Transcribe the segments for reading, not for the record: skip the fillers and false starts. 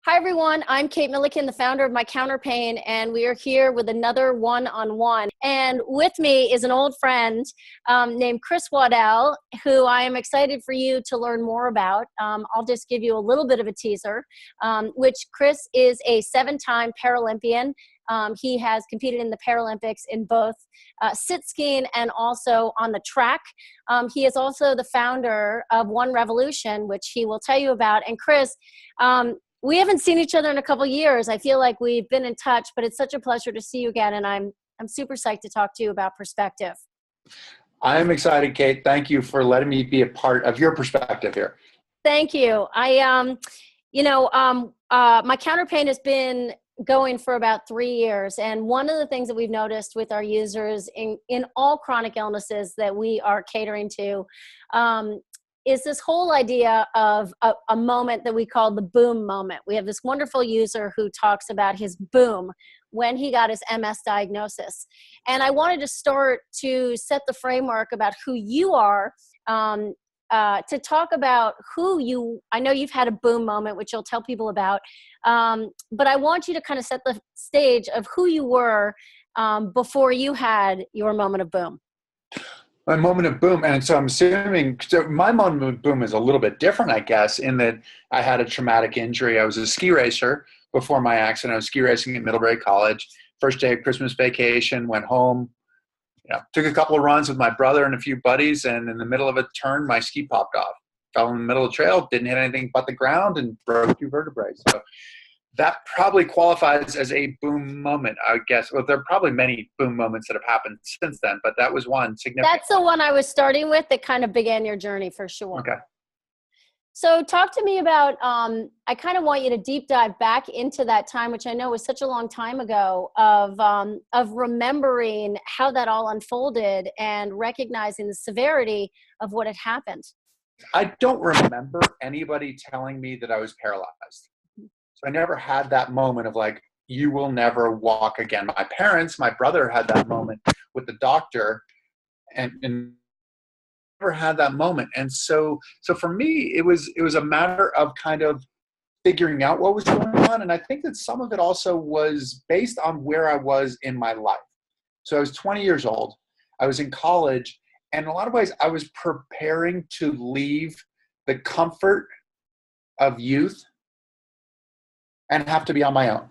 Hi, everyone. I'm Kate Milliken, the founder of MyCounterpane, and we are here with another one-on-one. And with me is an old friend named Chris Waddell, who I am excited for you to learn more about. I'll just give you a little bit of a teaser, which Chris is a 7-time Paralympian. He has competed in the Paralympics in both sit skiing and also on the track. He is also the founder of One Revolution, which he will tell you about. And Chris, we haven't seen each other in a couple years. I feel like we've been in touch, but it's such a pleasure to see you again. And I'm super psyched to talk to you about perspective. I am excited, Kate. Thank you for letting me be a part of your perspective here. Thank you. MyCounterpane has been going for about 3 years. And one of the things that we've noticed with our users in all chronic illnesses that we are catering to, is this whole idea of a moment that we call the boom moment. We have this wonderful user who talks about his boom when he got his MS diagnosis. And I wanted to start to set the framework about who you are, to talk about I know you've had a boom moment, which you'll tell people about, but I want you to kind of set the stage of who you were before you had your moment of boom. My moment of boom, and so I'm assuming, so my moment of boom is a little bit different, I guess, in that I had a traumatic injury. I was a ski racer before my accident. I was ski racing at Middlebury College. First day of Christmas vacation, went home, took a couple of runs with my brother and a few buddies, and in the middle of a turn, my ski popped off. Fell in the middle of the trail, didn't hit anything but the ground, and broke 2 vertebrae. So that probably qualifies as a boom moment, I guess. Well, there are probably many boom moments that have happened since then, but that was one significant. That's the one I was starting with that kind of began your journey for sure. Okay. So talk to me about, I kind of want you to deep dive back into that time, which I know was such a long time ago, of remembering how that all unfolded and recognizing the severity of what had happened. I don't remember anybody telling me that I was paralyzed. So I never had that moment of like, you will never walk again. My parents, my brother had that moment with the doctor and never had that moment. And so for me, it was a matter of kind of figuring out what was going on. And I think that some of it also was based on where I was in my life. So I was 20 years old. I was in college. And in a lot of ways, I was preparing to leave the comfort of youth and have to be on my own,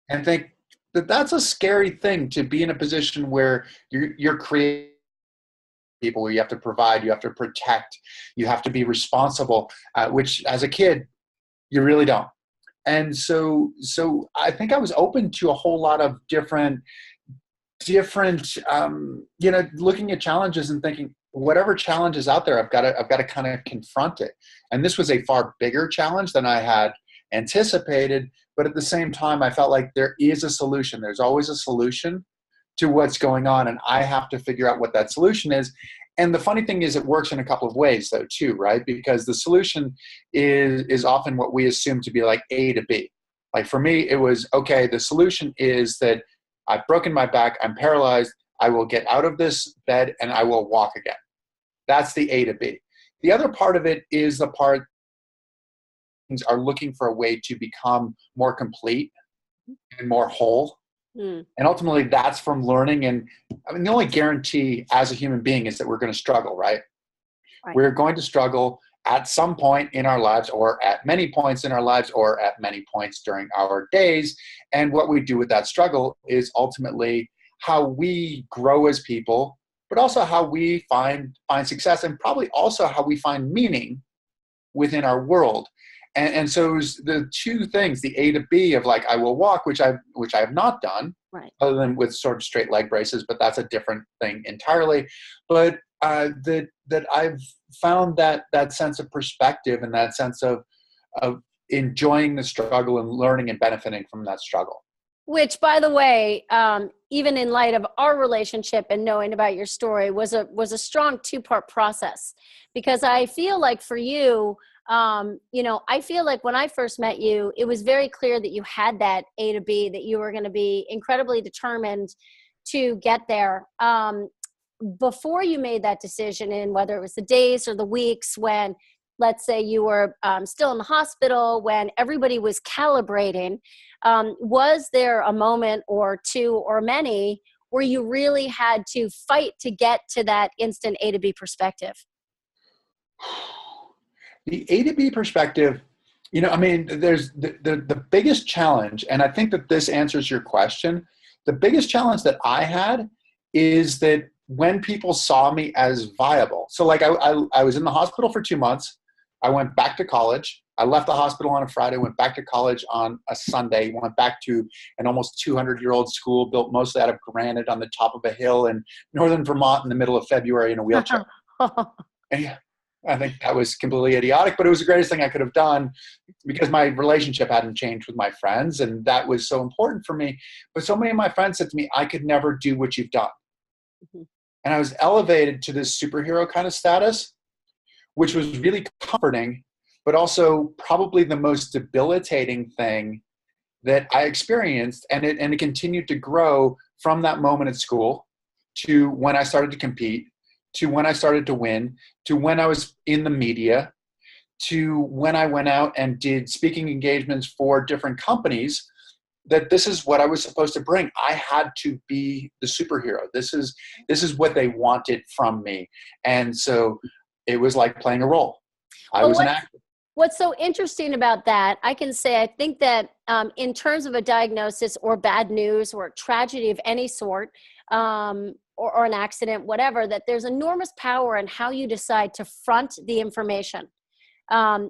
and think that that's a scary thing, to be in a position where you're creating people, where you have to provide, you have to protect, you have to be responsible, which as a kid, you really don't. And so I think I was open to a whole lot of different, looking at challenges and thinking, whatever challenge is out there, I've got to kind of confront it. And this was a far bigger challenge than I had anticipated, but at the same time, I felt like there is a solution. There's always a solution to what's going on, and I have to figure out what that solution is. And the funny thing is, it works in a couple of ways, though, too, right? Because the solution is often what we assume to be like A to B. Like for me, it was, okay, the solution is that I've broken my back, I'm paralyzed, I will get out of this bed and I will walk again. That's the A to B. The other part of it is the part are looking for a way to become more complete and more whole. And ultimately that's from learning. And I mean, the only guarantee as a human being is that we're going to struggle, right? We're going to struggle at some point in our lives, or at many points in our lives, or at many points during our days. And what we do with that struggle is ultimately how we grow as people, but also how we find success, and probably also how we find meaning within our world. And so it was the two things, the A to B of like, I will walk, which I have not done, right, other than with sort of straight leg braces, but that's a different thing entirely. But that I've found that sense of perspective and that sense of enjoying the struggle and learning and benefiting from that struggle. Which, by the way, even in light of our relationship and knowing about your story, was a strong 2-part process. Because I feel like for you, I feel like when I first met you, it was very clear that you had that A to B, that you were going to be incredibly determined to get there. Before you made that decision, in whether it was the days or the weeks when let's say you were still in the hospital when everybody was calibrating, was there a moment or two or many where you really had to fight to get to that instant A to B perspective? The A to B perspective, I mean, there's the biggest challenge, and I think that this answers your question. The biggest challenge that I had is that when people saw me as viable. So like I was in the hospital for 2 months. I went back to college. I left the hospital on a Friday, went back to college on a Sunday, went back to an almost 200-year-old school built mostly out of granite on the top of a hill in northern Vermont in the middle of February in a wheelchair. And I think that was completely idiotic, but it was the greatest thing I could have done because my relationship hadn't changed with my friends, and that was so important for me. But so many of my friends said to me, I could never do what you've done. Mm-hmm. And I was elevated to this superhero kind of status, which was really comforting, but also probably the most debilitating thing that I experienced. And it continued to grow from that moment at school to when I started to compete, to when I started to win, to when I was in the media, to when I went out and did speaking engagements for different companies, that this is what I was supposed to bring. I had to be the superhero. This is what they wanted from me. And so it was like playing a role. I was an actor. What's so interesting about that, I can say, I think that in terms of a diagnosis or bad news or a tragedy of any sort, or an accident, whatever, that there's enormous power in how you decide to front the information.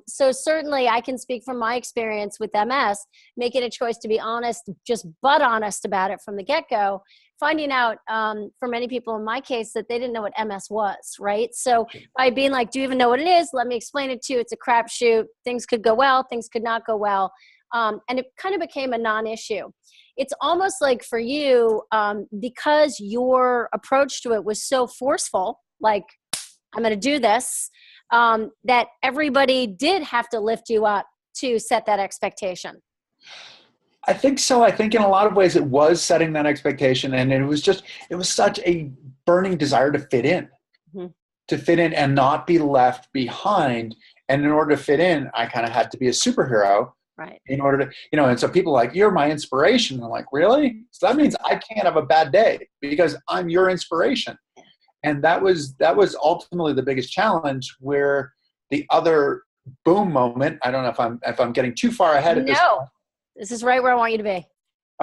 So certainly I can speak from my experience with MS, making a choice to be honest, just butt honest about it from the get-go, finding out for many people in my case that they didn't know what MS was, right? So by being like, do you even know what it is? Let me explain it to you. It's a crapshoot. Things could go well, things could not go well. And it kind of became a non-issue. It's almost like for you, because your approach to it was so forceful, like, I'm going to do this, that everybody did have to lift you up to set that expectation. I think so. I think in a lot of ways it was setting that expectation, and it was such a burning desire to fit in, mm-hmm. to fit in and not be left behind. And in order to fit in, I kind of had to be a superhero. Right. In order to, and so people are like, you're my inspiration. I'm like, really? So that means I can't have a bad day because I'm your inspiration. And that was ultimately the biggest challenge, where the other boom moment, I don't know if I'm getting too far ahead at this point. This is right where I want you to be.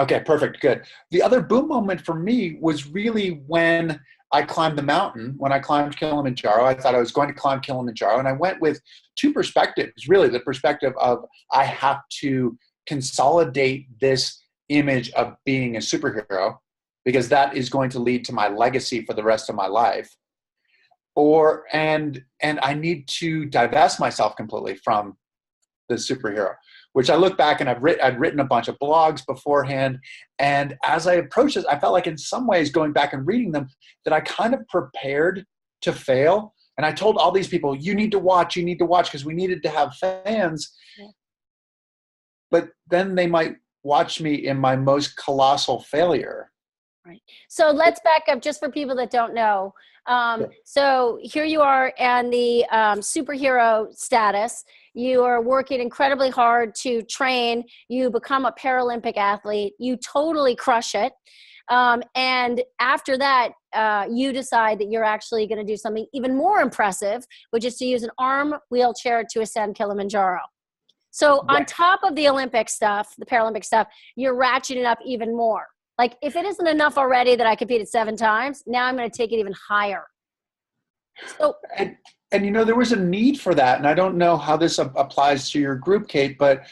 Okay, perfect. Good. The other boom moment for me was really when I climbed the mountain. When I climbed Kilimanjaro, I thought I was going to climb Kilimanjaro, and I went with two perspectives, really. The perspective of I have to consolidate this image of being a superhero, because that is going to lead to my legacy for the rest of my life. And I need to divest myself completely from the superhero, which I look back and I'd written a bunch of blogs beforehand. And as I approached this, I felt like in some ways, going back and reading them, that I kind of prepared to fail. And I told all these people, you need to watch, because we needed to have fans. Yeah. But then they might watch me in my most colossal failure. Right. So let's back up just for people that don't know. So here you are and the superhero status. You are working incredibly hard to train. You become a Paralympic athlete. You totally crush it. And after that, you decide that you're actually going to do something even more impressive, which is to use an arm wheelchair to ascend Kilimanjaro. So on top of the Olympic stuff, the Paralympic stuff, you're ratcheting up even more. Like, if it isn't enough already that I competed 7 times, now I'm going to take it even higher. So, and there was a need for that. And I don't know how this applies to your group, Kate, but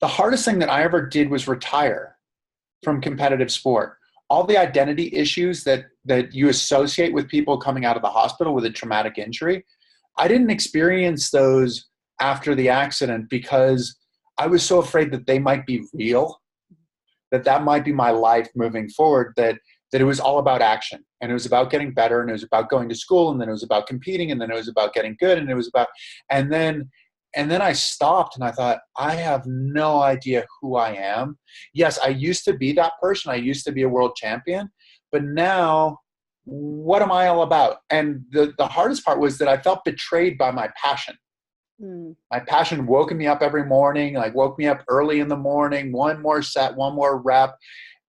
the hardest thing that I ever did was retire from competitive sport. All the identity issues that you associate with people coming out of the hospital with a traumatic injury, I didn't experience those after the accident because I was so afraid that they might be real, that might be my life moving forward, that it was all about action, and it was about getting better, and it was about going to school, and then it was about competing, and then it was about getting good, and it was about, and then I stopped and I thought, I have no idea who I am. Yes, I used to be that person. I used to be a world champion, but now what am I all about? And the hardest part was that I felt betrayed by my passion. Mm. My passion woke me up every morning, like woke me up early in the morning, one more set, one more rep.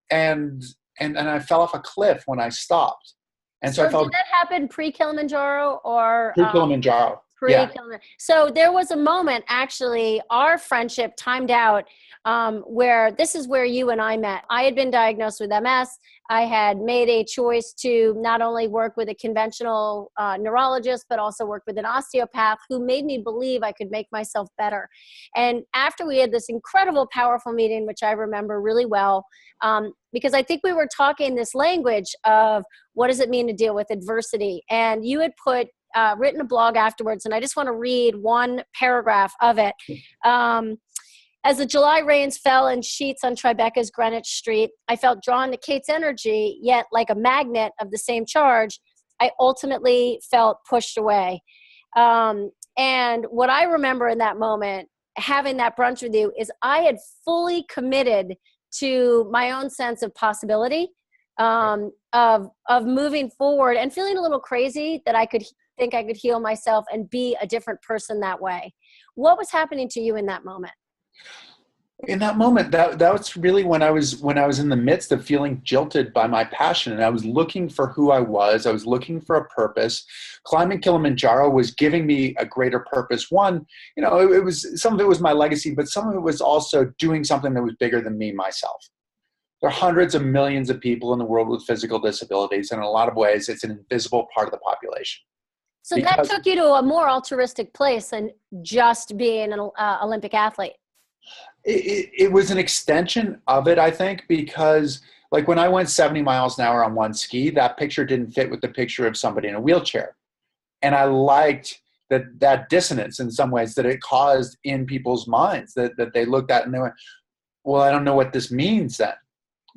And I fell off a cliff when I stopped. And so I So did felt that happen pre-Kilimanjaro or pre-Kilimanjaro. Yeah. pre-Kilimanjaro? So there was a moment, actually, our friendship timed out, where this is where you and I met. I had been diagnosed with MS. I had made a choice to not only work with a conventional neurologist, but also work with an osteopath who made me believe I could make myself better. And after we had this incredible, powerful meeting, which I remember really well, because I think we were talking this language of what does it mean to deal with adversity. And you had written a blog afterwards, and I just want to read one paragraph of it. As the July rains fell in sheets on Tribeca's Greenwich Street, I felt drawn to Kate's energy, yet like a magnet of the same charge, I ultimately felt pushed away. And what I remember in that moment, having that brunch with you, is I had fully committed to my own sense of possibility, of moving forward, and feeling a little crazy that I could think I could heal myself and be a different person that way. What was happening to you in that moment? In that moment, that was really when I was in the midst of feeling jilted by my passion, and I was looking for who I was. I was looking for a purpose. Climbing Kilimanjaro was giving me a greater purpose. One, it was, some of it was my legacy, but some of it was also doing something that was bigger than me, myself. There are hundreds of millions of people in the world with physical disabilities, and in a lot of ways, it's an invisible part of the population. So that took you to a more altruistic place than just being an Olympic athlete. It was an extension of it, I think, because like when I went 70 miles an hour on one ski, that picture didn't fit with the picture of somebody in a wheelchair. And I liked that dissonance in some ways that it caused in people's minds, that they looked at and they went, well, I don't know what this means then,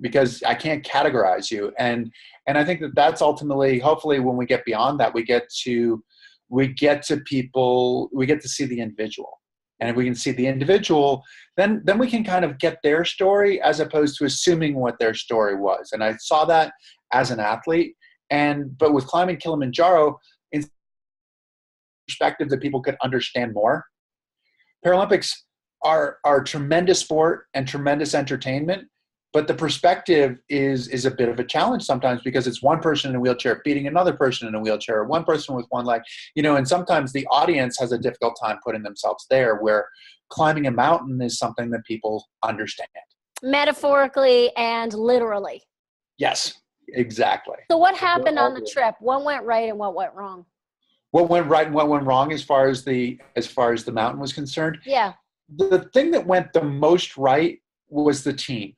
because I can't categorize you. And I think that's ultimately, hopefully when we get beyond that, we get to people, we get to see the individual. And if we can see the individual, then we can kind of get their story as opposed to assuming what their story was. And I saw that as an athlete. But with climbing Kilimanjaro, in perspective that people could understand more. Paralympics are a tremendous sport and tremendous entertainment, but the perspective is a bit of a challenge sometimes, because it's one person in a wheelchair beating another person in a wheelchair, or one person with one leg, and sometimes the audience has a difficult time putting themselves there, where climbing a mountain is something that people understand. Metaphorically and literally. Yes, exactly. So what happened on the trip? What went right and what went wrong? What went right and what went wrong as far as the mountain was concerned? Yeah. The thing that went the most right was the team.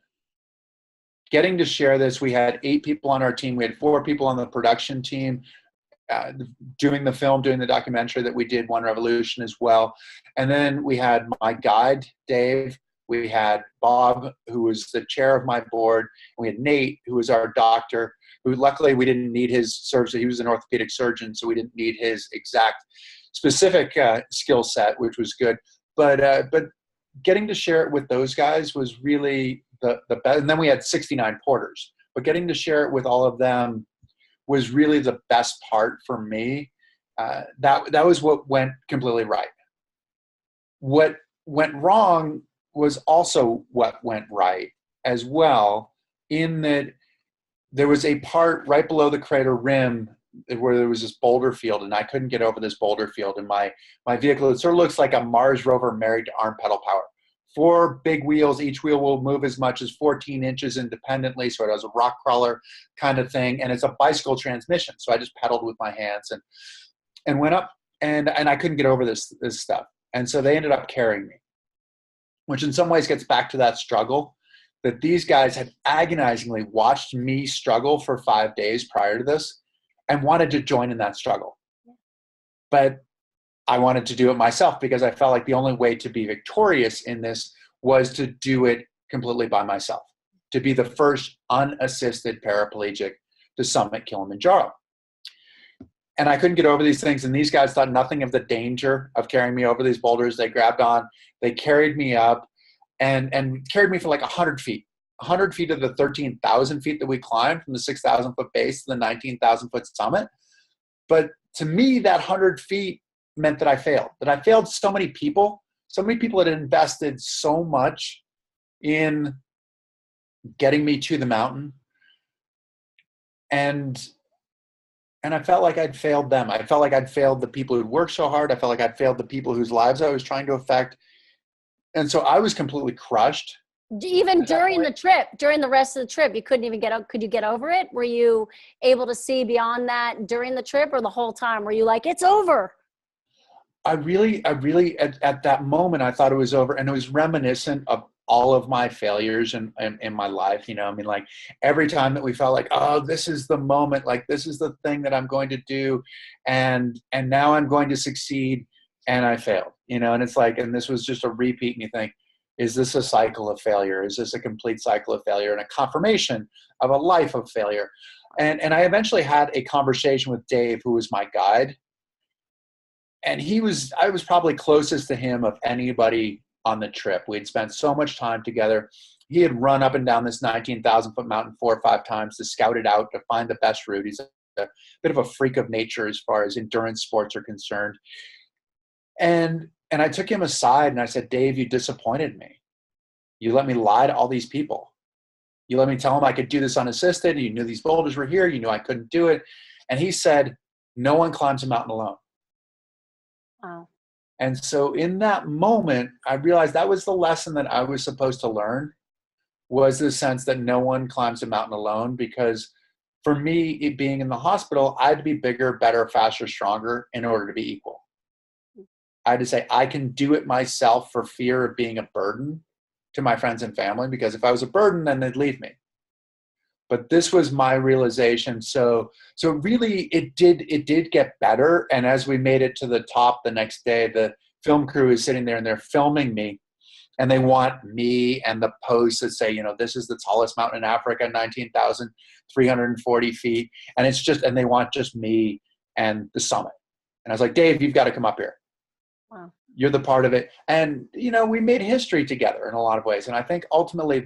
Getting to share this, we had 8 people on our team. We had 4 people on the production team, doing the film, doing the documentary that we did, One Revolution, as well. And then we had my guide, Dave. We had Bob, who was the chair of my board. We had Nate, who was our doctor, who luckily we didn't need his surgery. He was an orthopedic surgeon, so we didn't need his exact specific skill set, which was good. But getting to share it with those guys was really the best. And then we had 69 porters, but getting to share it with all of them was really the best part for me. That was what went completely right. What went wrong was also what went right as well, in that there was a part right below the crater rim where there was this boulder field, and I couldn't get over this boulder field. And my vehicle, it sort of looks like a Mars rover married to arm pedal power. 4 big wheels. Each wheel will move as much as 14 inches independently. So it has a rock crawler kind of thing. And it's a bicycle transmission. So I just pedaled with my hands and went up, and I couldn't get over this stuff. And so they ended up carrying me, which in some ways gets back to that struggle that these guys had agonizingly watched me struggle for 5 days prior to this and wanted to join in that struggle. But I wanted to do it myself, because I felt like the only way to be victorious in this was to do it completely by myself, to be the first unassisted paraplegic to summit Kilimanjaro. And I couldn't get over these things, and these guys thought nothing of the danger of carrying me over these boulders. They grabbed on, they carried me up, and carried me for like 100 feet. 100 feet of the 13,000 feet that we climbed, from the 6,000 foot base to the 19,000 foot summit. But to me, that 100 feet meant that I failed. That I failed so many people. So many people had invested so much in getting me to the mountain. And I felt like I'd failed them. I felt like I'd failed the people who'd worked so hard. I felt like I'd failed the people whose lives I was trying to affect. And so I was completely crushed. Even during the trip, during the rest of the trip, you couldn't even could you get over it? Were you able to see beyond that during the trip, or the whole time were you like, it's over? I really, at that moment, I thought it was over, and it was reminiscent of all of my failures in my life. You know, I mean, like every time that we felt like, oh, this is the moment, like this is the thing that I'm going to do, and now I'm going to succeed, and I failed. You know, and it's like, and this was just a repeat, and you think, is this a cycle of failure? Is this a complete cycle of failure and a confirmation of a life of failure? And I eventually had a conversation with Dave, who was my guide. And I was probably closest to him of anybody on the trip. We'd spent so much time together. He had run up and down this 19,000-foot mountain 4 or 5 times to scout it out, to find the best route. He's a bit of a freak of nature as far as endurance sports are concerned. And I took him aside and I said, Dave, you disappointed me. You let me lie to all these people. You let me tell them I could do this unassisted. You knew these boulders were here. You knew I couldn't do it. And he said, no one climbs a mountain alone. Wow. And so in that moment, I realized that was the lesson that I was supposed to learn, was the sense that no one climbs a mountain alone. Because for me, it being in the hospital, I had to be bigger, better, faster, stronger in order to be equal. I had to say, I can do it myself for fear of being a burden to my friends and family, because if I was a burden, then they'd leave me. But this was my realization. So really it did get better. And as we made it to the top the next day, the film crew is sitting there and they're filming me, and they want me and the posts that say, you know, this is the tallest mountain in Africa, 19,340 feet. And they want just me and the summit. And I was like, Dave, you've got to come up here. Wow. You're the part of it. And, you know, we made history together in a lot of ways. And I think ultimately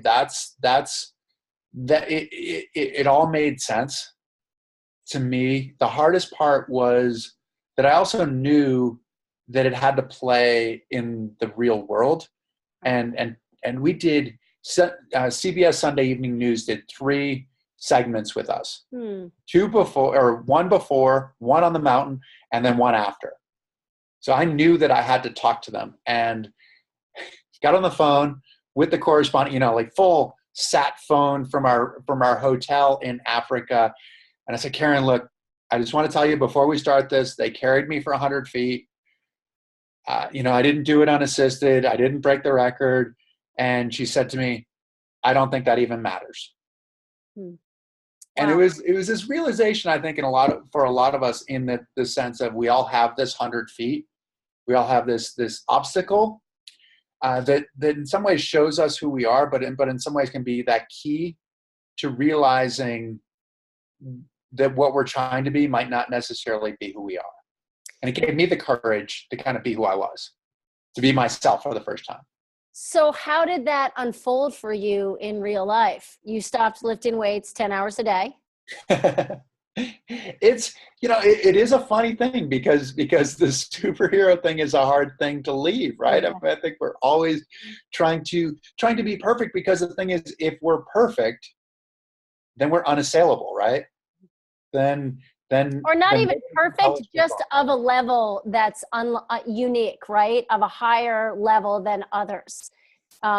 it all made sense to me. The hardest part was that I also knew that it had to play in the real world. And we did, CBS Sunday Evening News did 3 segments with us. 2 before, or 1 before, 1 on the mountain, and then 1 after. So I knew that I had to talk to them, and got on the phone with the correspondent, you know, like full sat phone from our hotel in Africa. And I said, Karen, look, I just want to tell you before we start this, they carried me for 100 feet. You know, I didn't do it unassisted. I didn't break the record. And she said to me, I don't think that even matters. Wow. And it was this realization, I think, for a lot of us, in the sense of we all have this 100 feet. We all have this obstacle that in some ways shows us who we are, but in some ways can be that key to realizing that what we're trying to be might not necessarily be who we are. And it gave me the courage to kind of be who I was, to be myself for the first time. So how did that unfold for you in real life? You stopped lifting weights 10 hours a day. It's, you know, it is a funny thing because the superhero thing is a hard thing to leave, right? Yeah. I think we're always trying to be perfect, because the thing is, if we're perfect, then we're unassailable, right? Then or not even perfect, just of a level that's unique, right? Of a higher level than others.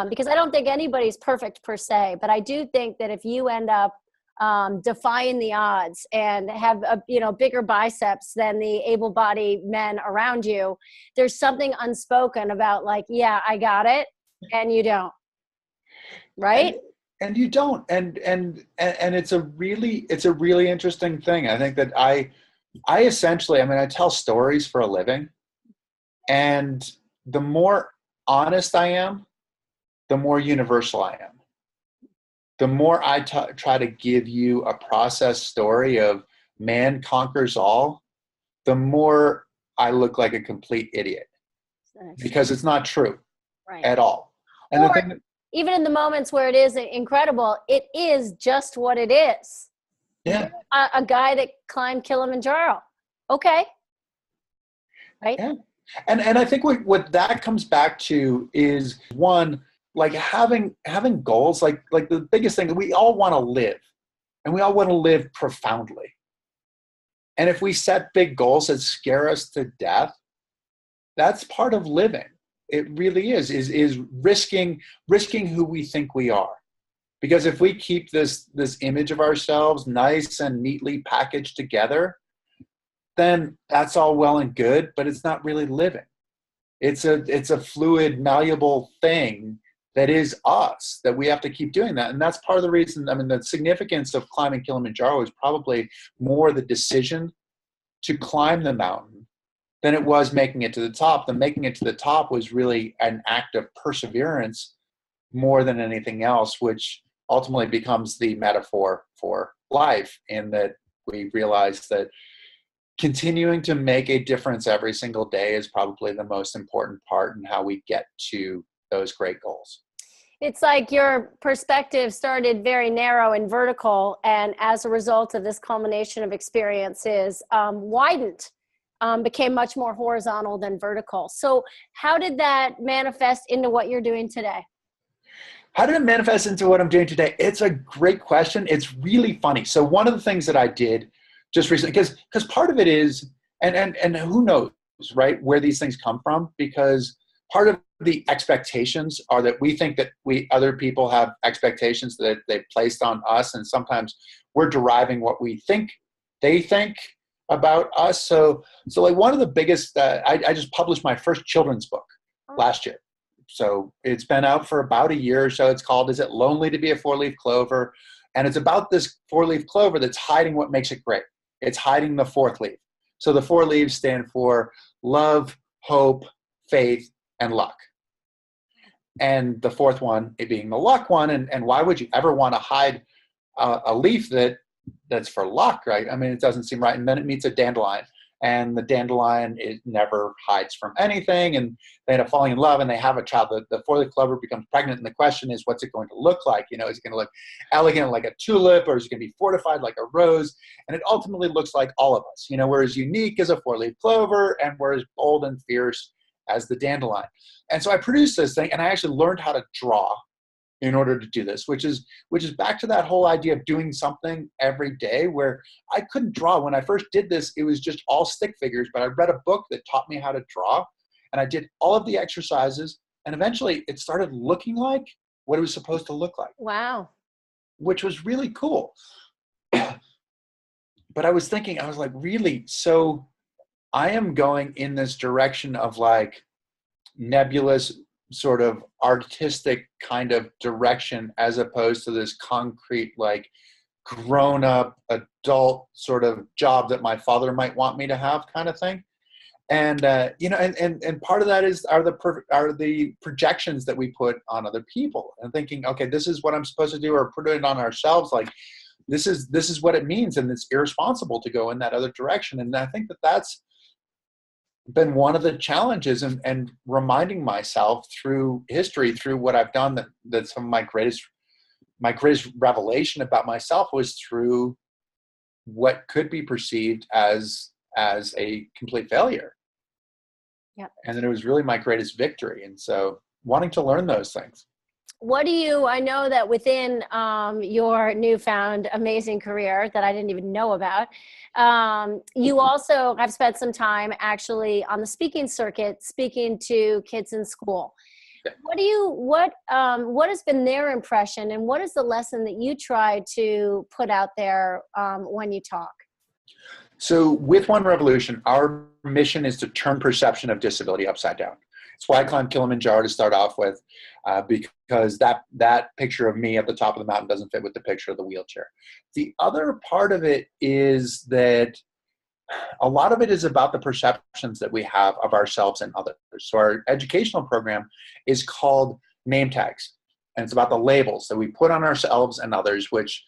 Because I don't think anybody's perfect per se, but I do think that if you end up defying the odds and have bigger biceps than the able-bodied men around you, there's something unspoken about, like, yeah, I got it, and you don't, right? And you don't, and it's a really interesting thing. I think that I essentially, I mean, I tell stories for a living, and the more honest I am, the more universal I am. The more I try to give you a process story of man conquers all, the more I look like a complete idiot, because it's not true, right, at all. And or even in the moments where it is incredible, it is just what it is. Yeah. A guy that climbed Kilimanjaro. Okay. right? Yeah. And I think what that comes back to is, one, like having goals, like the biggest thing, we all want to live, and we all want to live profoundly. And if we set big goals that scare us to death, that's part of living. It really is risking who we think we are. Because if we keep this image of ourselves nice and neatly packaged together, then that's all well and good, but it's not really living. It's a fluid, malleable thing that is us, that we have to keep doing that. And that's part of the reason, I mean, the significance of climbing Kilimanjaro is probably more the decision to climb the mountain than it was making it to the top. The making it to the top was really an act of perseverance more than anything else, which ultimately becomes the metaphor for life, in that we realize that continuing to make a difference every single day is probably the most important part in how we get to those great goals. It's like your perspective started very narrow and vertical, and as a result of this culmination of experiences, widened, became much more horizontal than vertical. So how did that manifest into what you're doing today? How did it manifest into what I'm doing today? It's a great question. It's really funny. So one of the things that I did just recently, because part of it is, and who knows, right, where these things come from, because part of the expectations are that we think that other people have expectations that they've placed on us, and sometimes we're deriving what we think they think about us. So like one of the biggest, I just published my first children's book last year. So it's been out for about a year or so. It's called "Is It Lonely to Be a Four-Leaf Clover?" And it's about this four-leaf clover that's hiding what makes it great. It's hiding the fourth leaf. So the four leaves stand for love, hope, faith, and luck. And the fourth one, it being the luck one. And why would you ever want to hide a leaf that's for luck, right? I mean, it doesn't seem right. And then it meets a dandelion. And the dandelion, it never hides from anything. And they end up falling in love, and they have a child. The four-leaf clover becomes pregnant. And the question is, what's it going to look like? You know, is it going to look elegant like a tulip, or is it going to be fortified like a rose? And it ultimately looks like all of us. You know, we're as unique as a four-leaf clover, and we're as bold and fierce as the dandelion. And so I produced this thing, and I actually learned how to draw in order to do this, which is back to that whole idea of doing something every day, where I couldn't draw. When I first did this, it was just all stick figures, but I read a book that taught me how to draw, and I did all of the exercises, and eventually it started looking like what it was supposed to look like. Wow. Which was really cool. But I was thinking, I was like, really? So I am going in this direction of like nebulous, sort of artistic kind of direction, as opposed to this concrete, like grown up adult sort of job that my father might want me to have, kind of thing. And you know, and part of that are the projections that we put on other people, and thinking, okay, this is what I'm supposed to do, or put it on ourselves, like this is what it means, and it's irresponsible to go in that other direction. And I think that's been one of the challenges, and reminding myself through history, through what I've done, that some of my greatest revelation about myself was through what could be perceived as a complete failure. Yeah. And then it was really my greatest victory. And so wanting to learn those things. I know that within your newfound amazing career that I didn't even know about, you also have spent some time actually on the speaking circuit, speaking to kids in school. Yeah. What has been their impression, and what is the lesson that you try to put out there when you talk? So with One Revolution, our mission is to turn perception of disability upside down. It's why I climbed Kilimanjaro to start off with, because that picture of me at the top of the mountain doesn't fit with the picture of the wheelchair. The other part of it is that a lot of it is about the perceptions that we have of ourselves and others. So our educational program is called Name Tags, and it's about the labels that we put on ourselves and others, which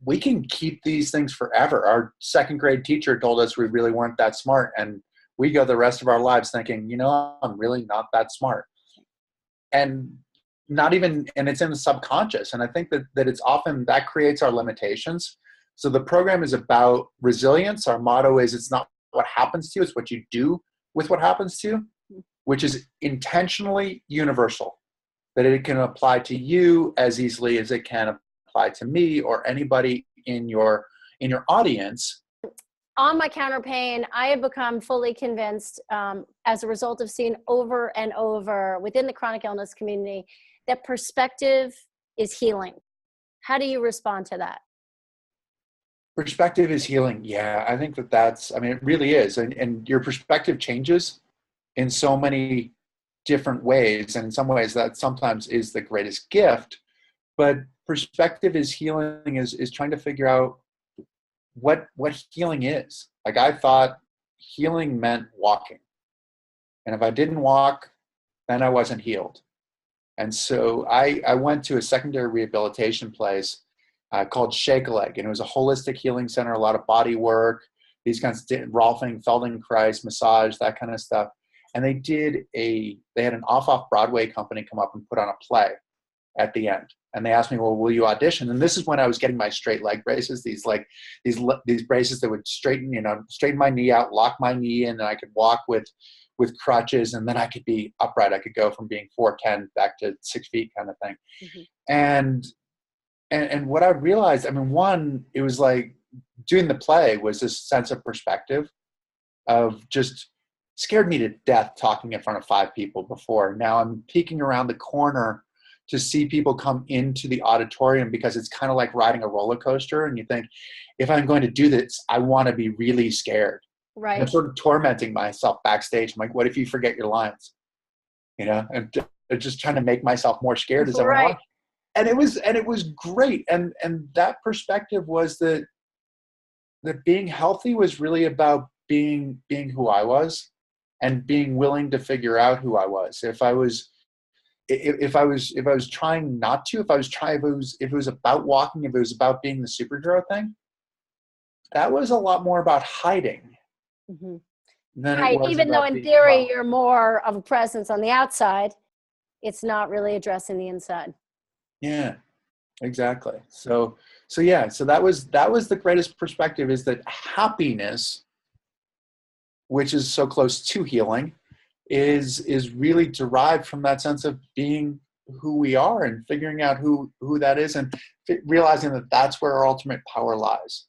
we can keep these things forever. Our second grade teacher told us we really weren't that smart, and we go the rest of our lives thinking, you know, I'm really not that smart. And it's in the subconscious. And I think that it's often that creates our limitations. So the program is about resilience. Our motto is, it's not what happens to you, it's what you do with what happens to you, which is intentionally universal, that it can apply to you as easily as it can apply to me or anybody in your audience. On MyCounterpane, I have become fully convinced, as a result of seeing over and over within the chronic illness community, that perspective is healing. How do you respond to that? Perspective is healing. Yeah, I think I mean, it really is. And your perspective changes in so many different ways. And in some ways that sometimes is the greatest gift. But perspective is healing, is trying to figure out what healing is. Like, I thought healing meant walking. And if I didn't walk, then I wasn't healed. And so I went to a secondary rehabilitation place called Shake a Leg. And it was a holistic healing center, a lot of body work, these kinds of Rolfing, Feldenkrais, massage, that kind of stuff. And they had an off Broadway company come up and put on a play at the end. And they asked me, well, will you audition? And this is when I was getting my straight leg braces, these braces that would straighten my knee out, lock my knee in, and I could walk with crutches, and then I could be upright. I could go from being 4'10" back to 6 feet kind of thing. Mm-hmm. And what I realized, I mean, one, it was like doing the play was this sense of perspective of just scared me to death talking in front of 5 people before. Now I'm peeking around the corner to see people come into the auditorium, because it's kind of like riding a roller coaster. And you think, if I'm going to do this, I want to be really scared. Right. And I'm sort of tormenting myself backstage. I'm like, what if you forget your lines? And just trying to make myself more scared as I went on. And it was great. And that perspective was that being healthy was really about being who I was, and being willing to figure out who I was. If I was trying not to, if it was about walking, if it was about being the superhero thing, that was a lot more about hiding. Mm-hmm. Right. Even though in theory you're more of a presence on the outside, it's not really addressing the inside. Yeah, exactly. So that was the greatest perspective, is that happiness, which is so close to healing, is really derived from that sense of being who we are and figuring out who that is, and realizing that that's where our ultimate power lies.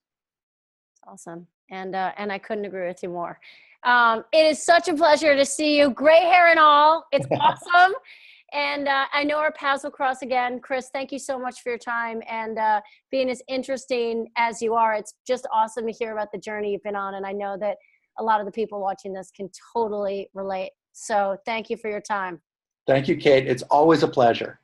Awesome. And I couldn't agree with you more. It is such a pleasure to see you, gray hair and all. It's awesome. And I know our paths will cross again. Chris, thank you so much for your time and being as interesting as you are. It's just awesome to hear about the journey you've been on. And I know that a lot of the people watching this can totally relate. So thank you for your time. Thank you, Kate. It's always a pleasure.